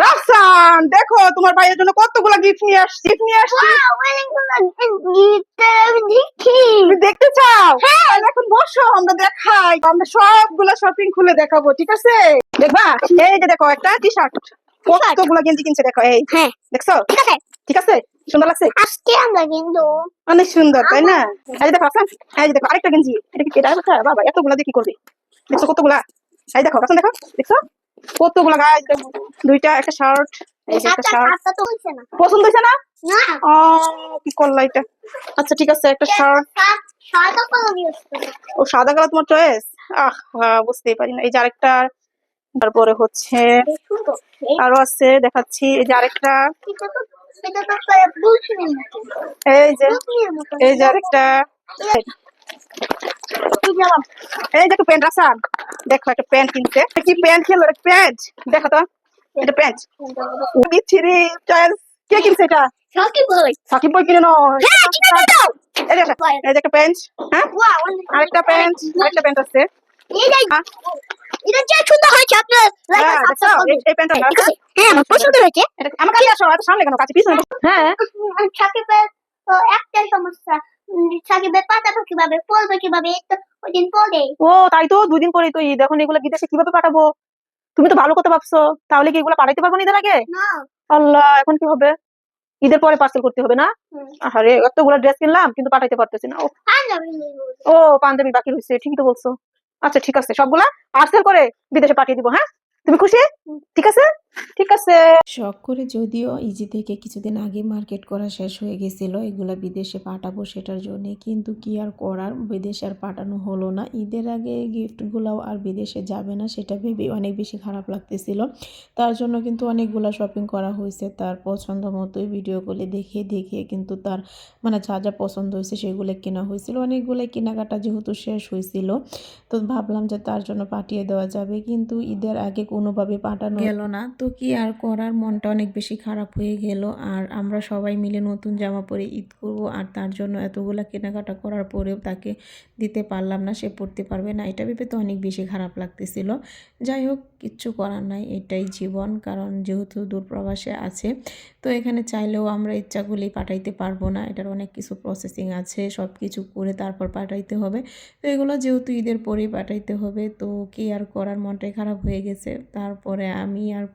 রাফসান, দেখো তোমার ভাইয়ের জন্য কতগুলো গিফট নিয়ে আসছি। তুমি দেখতে চাও? তাহলে এখন বসো, আমরা দেখাই। আমরা সবগুলো শপিং খুলে দেখাবো, ঠিক আছে? দেখবা, এই যে দেখো একটা টি শার্ট, কতগুলো গেঞ্জি কিনছে দেখো। এই দেখছো? ঠিক আছে, সুন্দর লাগছে। আজকে আমরা কিন্তু অনেক সুন্দর, তাই না? এই যে দেখো রাফসান, এই যে দেখো আরেকটা গেঞ্জি। এটা কি এটা কথা? বাবা, এতগুলা দিয়ে কি করবে? দেখছো কতগুলা? এই দেখো রাফসান, দেখো দেখছো কতগুলা গাইজ। দুইটা একটা শার্ট, এই যে একটা শার্ট। শার্টটা তো হইছে না। পছন্দ হয়েছে না? না, কি করলা এটা? আচ্ছা ঠিক আছে, একটা শার্ট। শার্টটা কত দিয়েছে? ও সাদা কালার তোমার চয়েস? বুঝতেই পারি না। এই যে আরেকটা, তারপরে হচ্ছে আরো আছে, দেখাচ্ছি। এই যে আরেকটা, এটা তো করে বুঝছেন নাকি? এই যে এই যে আরেকটা, এই যে একটা প্যান্ট আছে। দেখো একটা প্যান্ট কিনছে। কি প্যান্ট খেলো? প্যান্ট দেখো তো, এটা প্যান্ট দিচ্ছি রে। চয়েস কে কিনছে এটা? সাকিব ভাই। সাকিব বই কিনে নয়। হ্যাঁ, কিনে দাও। এই যে একটা প্যান্ট। হ্যাঁ, ওয়াও, আরেকটা প্যান্ট, আরেকটা প্যান্ট আছে। এটা যে সুন্দর হয়েছে আপনার লাইক হ্যাঁ, দেখছো? এই প্যান্টটা না? হ্যাঁ, আমার পছন্দ হয়েছে। আমার কাছে আসো, এত সামনে কেন? কাছে পিছনে বসো। হ্যাঁ, সাকিবের তো একটাই সমস্যা, সাকিবের পাঠাবো কিভাবে, পড়বে কিভাবে, এই তো ওই দিন পড়ে। ও তাই তো, 2 দিন পরেই তো ঈদ। এখন এগুলো বিদেশে কিভাবে পাঠাবো? তুমি তো ভালো কথা ভাবছো। তাহলে কি এগুলো পাঠাইতে পারবো না ঈদের আগে? না, আল্লাহ, এখন কি হবে? ঈদের পরে পার্সেল করতে হবে না? আরে এতগুলো ড্রেস কিনলাম কিন্তু পাঠাইতে পারতেছি না। ও পাঞ্জাবি বাকি রয়েছে, ঠিকই তো বলছো। আচ্ছা ঠিক আছে, সবগুলা পার্সেল করে বিদেশে পাঠিয়ে দিবো। হ্যাঁ, তুমি খুশি? ঠিক আছে, ঠিক আছে। শখ করে যদিও ইজি থেকে কিছুদিন আগে মার্কেট করা শেষ হয়ে গেছিল এগুলা বিদেশে পাঠাবো সেটার জন্য, কিন্তু কি আর করার, বিদেশে আর পাঠানো হলো না। ঈদের আগে গিফটগুলোও আর বিদেশে যাবে না সেটা ভেবে অনেক বেশি খারাপ লাগতেছিল। তার জন্য কিন্তু অনেকগুলো শপিং করা হয়েছে তার পছন্দ মতোই, ভিডিও কলে দেখে দেখে কিন্তু তার মানে যা যা পছন্দ হয়েছে সেগুলো কেনা হয়েছিল। অনেকগুলোই কেনাকাটা যেহেতু শেষ হয়েছিল তো ভাবলাম যে তার জন্য পাঠিয়ে দেওয়া যাবে, কিন্তু ঈদের আগে কোনোভাবে পাঠানো গেল না। তো কি আর করার, মনটা অনেক বেশি খারাপ হয়ে গেল। আর আমরা সবাই মিলে নতুন জামা পরে ঈদ করব, আর তার জন্য এতগুলা কেনাকাটা করার পরেও তাকে দিতে পারলাম না, সে পড়তে পারবে না, এটা ভেবে তো অনেক বেশি খারাপ লাগতেছিল। যাই হোক, কিচ্ছু করার নাই, এটাই জীবন। কারণ যেহেতু দূরপ্রবাসে আছে তো এখানে চাইলেও আমরা ইচ্ছাগুলি পাঠাইতে পারবো না, এটার অনেক কিছু প্রসেসিং আছে, সব কিছু করে তারপর পাঠাইতে হবে। তো এগুলো যেহেতু ঈদের পরেই পাঠাইতে হবে তো কি আর করার, মনটাই খারাপ হয়ে গেছে। তারপরে আমি আর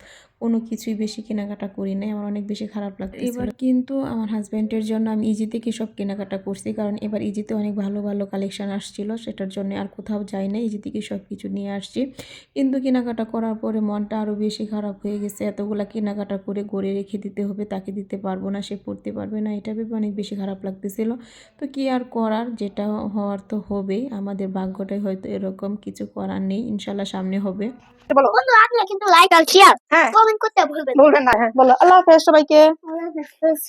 কোনো কিছুই বেশি কেনাকাটা করি নাই, আমার অনেক বেশি খারাপ লাগছে। এবার কিন্তু আমার হাজব্যান্ডের জন্য আমি ইজি থেকে সব কেনাকাটা করছি, কারণ এবার ইজিতে অনেক ভালো ভালো কালেকশন আসছিল, সেটার জন্য আর কোথাও যাই না, ইজি থেকে সব কিছু নিয়ে আসছি। কিন্তু কেনাকাটা করার পরে মনটা আরও বেশি খারাপ হয়ে গেছে। এতগুলা কেনাকাটা করে গড়ে রেখে দিতে হবে, তাকে দিতে পারবো না, সে পড়তে পারবে না, এটা ভেবে অনেক বেশি খারাপ লাগতেছিল। তো কি আর করার, যেটা হওয়ার তো হবেই, আমাদের ভাগ্যটাই হয়তো এরকম, কিছু করার নেই, ইনশাল্লাহ সামনে হবে। বলো। বন্ধু, আপনি কিন্তু লাইক আর শেয়ার হ্যাঁ, কমেন্ট করতে ভুলবেন না। বলবেন না। হ্যাঁ বলো, আল্লাহ হাফেজ সবাইকে। আল্লাহ হাফেজ।